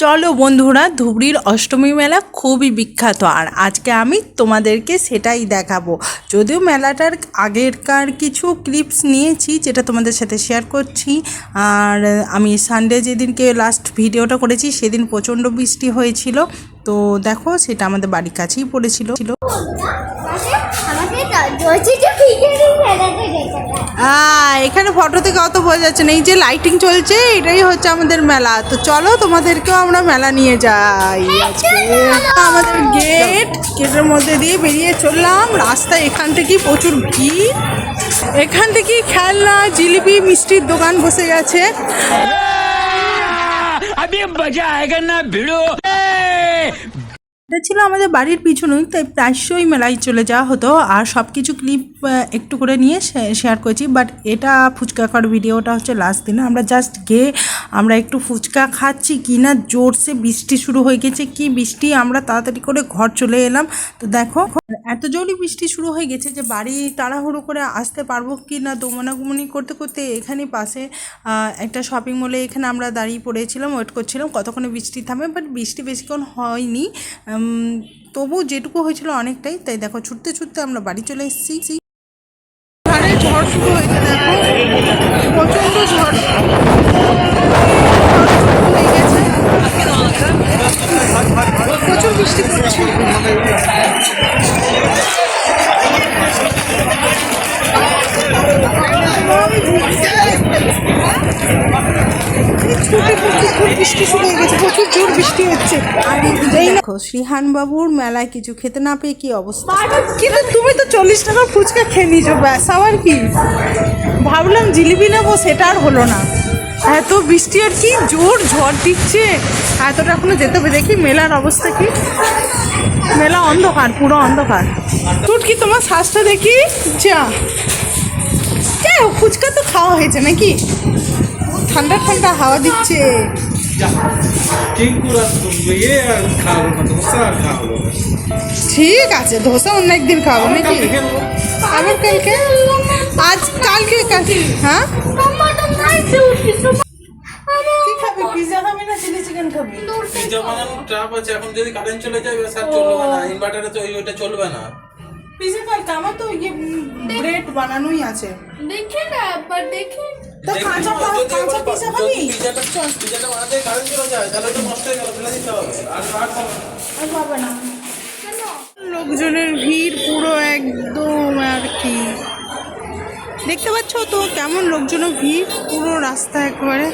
চলো বন্ধুরা, ধুবড়ির অষ্টমী মেলা খুবই বিখ্যাত, আর আজকে আমি তোমাদেরকে সেটাই দেখাবো। যদিও মেলাটার আগেরকার কিছু ক্লিপস নিয়েছি যেটা তোমাদের সাথে শেয়ার করছি। আর আমি সানডে যেদিনকে লাস্ট ভিডিওটা করেছি সেদিন প্রচণ্ড বৃষ্টি হয়েছিল, তো দেখো সেটা আমাদের বাড়ির কাছেই পড়েছিল। এখানে ফটো থেকে অত বোঝা যাচ্ছে না, এই যে লাইটিং চলছে এটাই হচ্ছে আমাদের মেলা। তো চলো তোমাদেরকেও আমরা মেলা নিয়ে যাই। আজকে আমাদের গেটের মধ্যে দিয়ে বেরিয়ে চললাম। রাস্তায় এখান থেকেই প্রচুর ভিড়, এখান থেকেই খেলনা, জিলিপি, মিষ্টির দোকান বসে গেছে। এটা ছিল আমাদের বাড়ির পিছনেই, তাই প্রায়শই মেলায় চলে যাওয়া হতো, আর সব কিছু ক্লিপ একটু করে নিয়ে শেয়ার করেছি। বাট এটা ফুচকা খাওয়ার ভিডিওটা হচ্ছে লাস্ট দিন। আমরা জাস্ট গিয়ে আমরা একটু ফুচকা খাচ্ছি কি না জোরসে বৃষ্টি শুরু হয়ে গেছে। কি বৃষ্টি, আমরা তাড়াতাড়ি করে ঘর চলে এলাম। তো দেখো এত জোরই বৃষ্টি শুরু হয়ে গেছে যে বাড়ি তাড়াহুড়ো করে আসতে পারবো কি না দোমনাগুমনি করতে করতে এখানে পাশে একটা শপিং মলে এখানে আমরা দাঁড়িয়ে পড়েছিলাম, ওয়েট করছিলাম কতক্ষণে বৃষ্টি থামে। বাট বৃষ্টি বেশিক্ষণ হয়নি, তবু যেটুকু হয়েছিল অনেকটাই। তাই দেখো ছুটতে ছুটতে আমরা বাড়ি চলে এসেছি। ঝড় শুরু হয়েছে, দেখো প্রচণ্ড ঝড় হয়ে গেছে, প্রচুর বৃষ্টি পড়ছে। বৃষ্টি শুরু হয়ে গেছে, প্রচুর জোর বৃষ্টি হচ্ছে। এই দেখো শ্রীহান বাবুর মেলায় কিছু খেতে না পেয়ে কি অবস্থা। কিন্তু তুমি তো 40 টাকার ফুচকা খেয়ে নিয়েছো, ব্যাস আবার কি। ভাবলাম জিলিপি নেবো, সেটা আর হলো না। এত বৃষ্টি আর কি জোর ঝড় দিচ্ছে, এতটা এখনো যেতে হবে। দেখি মেলার অবস্থা কি। মেলা অন্ধকার, পুরো অন্ধকার। তোর কি তোমার শ্বাসটা দেখি যা। ফুচকা তো খাওয়া হয়েছে নাকি, ঠান্ডা ঠান্ডা হাওয়া দিচ্ছে। ঠিক আছে, ধোসা অন্য একদিন খাবো নাকি, আবার কালকে, আজ কালকে কালকে। হ্যাঁ কি খাবি, পিজা খাবি না চিলি চিকেন খাবি? পিজা বানানোর ট্রাপ আছে, এখন যদি কারেন্ট চলে যায় স্যার চলবে না, ইনভার্টারে তো ওইটা চলবে না। পিজা কালকে আমার তো ইয়ে ব্রেড বানানোই আছে, দেখে না একবার দেখে। তো কাঁচা পিজা খাবি? পিজাটা বানাতে কারেন্ট চলে যায় তাহলে তো নষ্ট হয়ে গেল, ফেলে দিতে হবে। আর খাবে না। লোকজনের ভিড় পুরো একদম আর কি, দেখতে পাচ্ছ তো কেমন লোকজনের ভিড় পুরো রাস্তা একেবারে।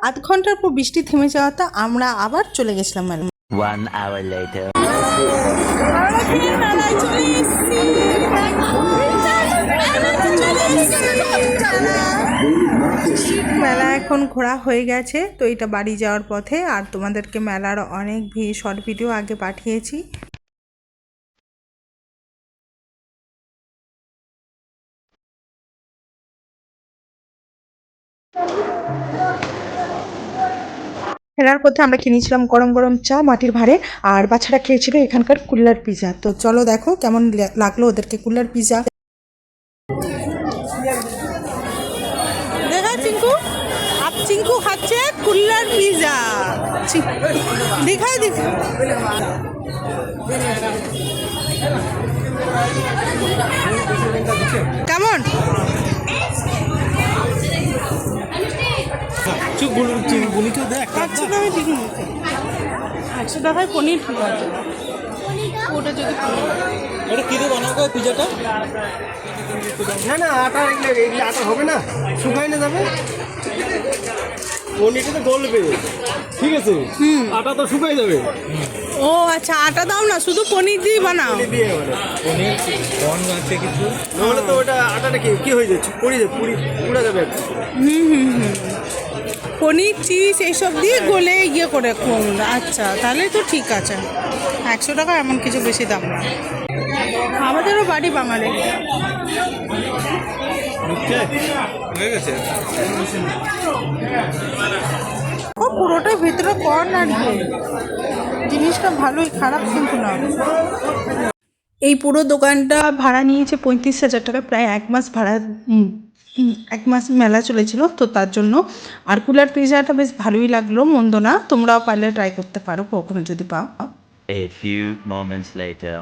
আধ ঘন্টার পর বৃষ্টি থেমে যাওয়াতে আমরা আবার চলে গেছিলাম মেলা। 1 hour later. মেলা এখন ঘোরা হয়ে গেছে, তো এটা বাড়ি যাওয়ার পথে। আর তোমাদেরকে মেলার অনেক শর্ট ভিডিও আগে পাঠিয়েছি। ফেরার পথে আমরা কিনেছিলাম গরম গরম চা মাটির ভাঁড়ে, আর বাচ্চারা খেয়েছিল এখানকার কুল্লার পিজা। তো চলো দেখো কেমন লাগলো ওদেরকে কুল্লার পিজা। দেখা চিঙ্কু, আপ চিঙ্কু খাচ্ছে কুল্লার পিজা। দেখাই দেখ কেমন। আমি দেখি 100 টাকায় পনির ঠিক আছে, ওটা যদি এটা কি দিয়ে বানাবো পিজাটা? না না আটা, এগুলো আটা হবে না, শুকাই না যাবে, পনিরটা তো গলবে, ঠিক আছে, আটা তো শুকাই যাবে। ও আচ্ছা, আটা দাও না, শুধু পনির দিয়ে বানাও। পনির কর্ন আছে কিছু, নাহলে তো ওটা আটাটা কি হয়ে যাচ্ছে, পুড়ে যাবে। পনির চিজ এইসব দিয়ে গলে ইয়ে করে কোন। আচ্ছা তাহলে তো ঠিক আছে, 100 টাকা এমন কিছু বেশি দাম না। আমাদেরও বাড়ি বাঙালি। হয়ে গেছে ও পুরোটাই ভেতরে কর্ন আর জিনিসটা ভালোই, খারাপ কিন্তু না। এই পুরো দোকানটা ভাড়া নিয়েছে 35,000 টাকা, প্রায় 1 মাস ভাড়া এক মাস মেলা চলেছিল তো তার জন্য। আর কুলার পিজাটা বেশ ভালোই লাগলো, মন্দ না। তোমরাও পারলে ট্রাই করতে পারো কখনো যদি পাও। A few moments later.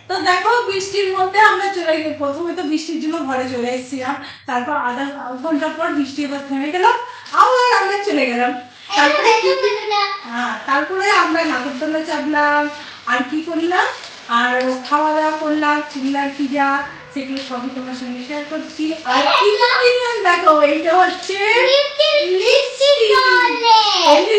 তো দেখো বৃষ্টির মধ্যে আমরা চলে গেলাম। প্রথমে তো বৃষ্টির জন্য ঘরে চলে এসেছিলাম, তারপর আধা ঘন্টা পর বৃষ্টি এবার থেমে গেল, আবার আমরা চলে গেলাম। তারপরে তারপরে আমরা নাগরদোলা চাপলাম, আর কি করলাম, আর খাওয়া দাওয়া করলাম, চিল্লার পিজা, সেগুলো সবই তোমার সঙ্গে শেয়ার করছি। আর কি করলাম দেখো, এইটা হচ্ছে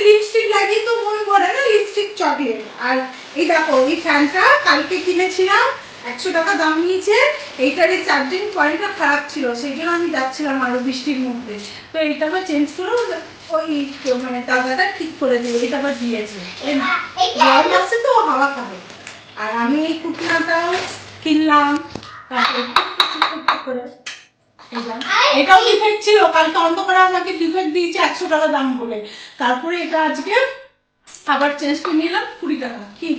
লিপস্টিক লাগিয়ে তো মন করে না, লিপস্টিক চকলেট। আর এই দেখো এই ফ্যানটা কালকে কিনেছিলাম, 100 টাকা দাম নিয়েছে। এইটার চার্জিং পয়েন্টটা খারাপ ছিল, সেই জন্য আমি যাচ্ছিলাম আরো বৃষ্টির মধ্যে, তো এইটা আবার চেঞ্জ করে ওই মানে দাদাটা ঠিক করে দিয়ে এটা আবার দিয়েছে। গরম আছে তো হাওয়া খাবে। আর আমি এই কুটনাটাও কিনলাম, তারপরে এটাও ডিফেক্ট ছিল, কালকে অন্ধকারে আমাকে ডিফেক্ট দিয়েছে 100 টাকা দাম বলে। তারপরে এটা আজকে আবার চেঞ্জ করে নিলাম 20 টাকা। কি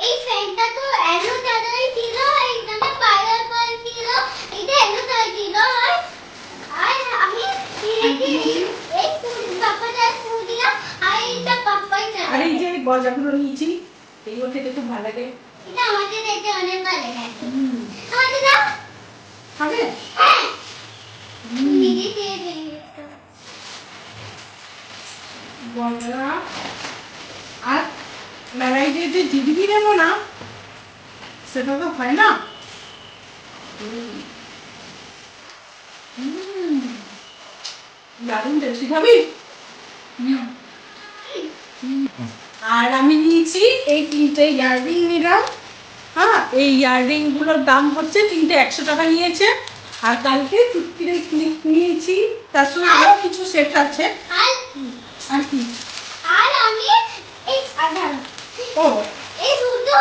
এই ফ্যানটা তো এলো দাদাই ছিল, এইখানে পাইনাপল ছিল, এটা এলো দাদাই ছিল। আর আমি এই পাপাটা পুদিনা আর এটা পাপাই চাই। আর এই যে গজাগুলো নিয়েছি, এইগুলো খেতে খুব ভালো লাগে। এটা আমাদের দেখতে অনেক ভালো লাগে। আমাদের দাও খাবে? নিজে খেয়ে দিই একটু। গজা আর মেলায় যে জিলিপি নেবো না, সেটা তো হয় না। দারুণ টেস্টি, খাবি? আর আমি নিয়েছি এই 3টে ইয়াররিং নিলাম। হ্যাঁ, এই ইয়াররিং গুলোর দাম হচ্ছে 3টে 100 টাকা নিয়েছে। আর কালকে চুটকির ক্লিপ নিয়েছি, তার সঙ্গে আরো কিছু সেট আছে। আর কি? আর আমি এই আধা ও এই দুটো,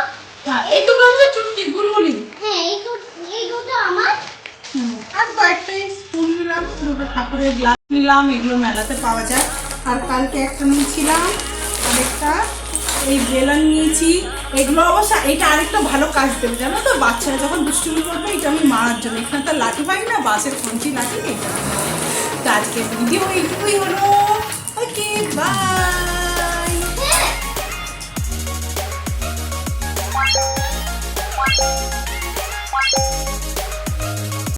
হ্যাঁ, এই দুটো হচ্ছে চুটকির গুলগুলি। হ্যাঁ এই দুটো আমার। আর কয়েকটা স্পুন নিলাম, দুটো ঠাকুরের গ্লাস নিলাম, এগুলো মেলাতে পাওয়া যায়। আর কালকে একটা নিয়েছিলাম, আরেকটা এই বেলুন নিয়েছি। এগুলো অবশ্য এটা আরেকটা ভালো কাজ দেবে, জানো তো, বাচ্চারা যখন দুষ্টুমি করবে এটা আমি মারার জন্য। এখানে তো লাঠি পাই না, বাসের কঞ্চি লাঠি, এটা। তো আজকে ভিডিও এইটুকুই হলো।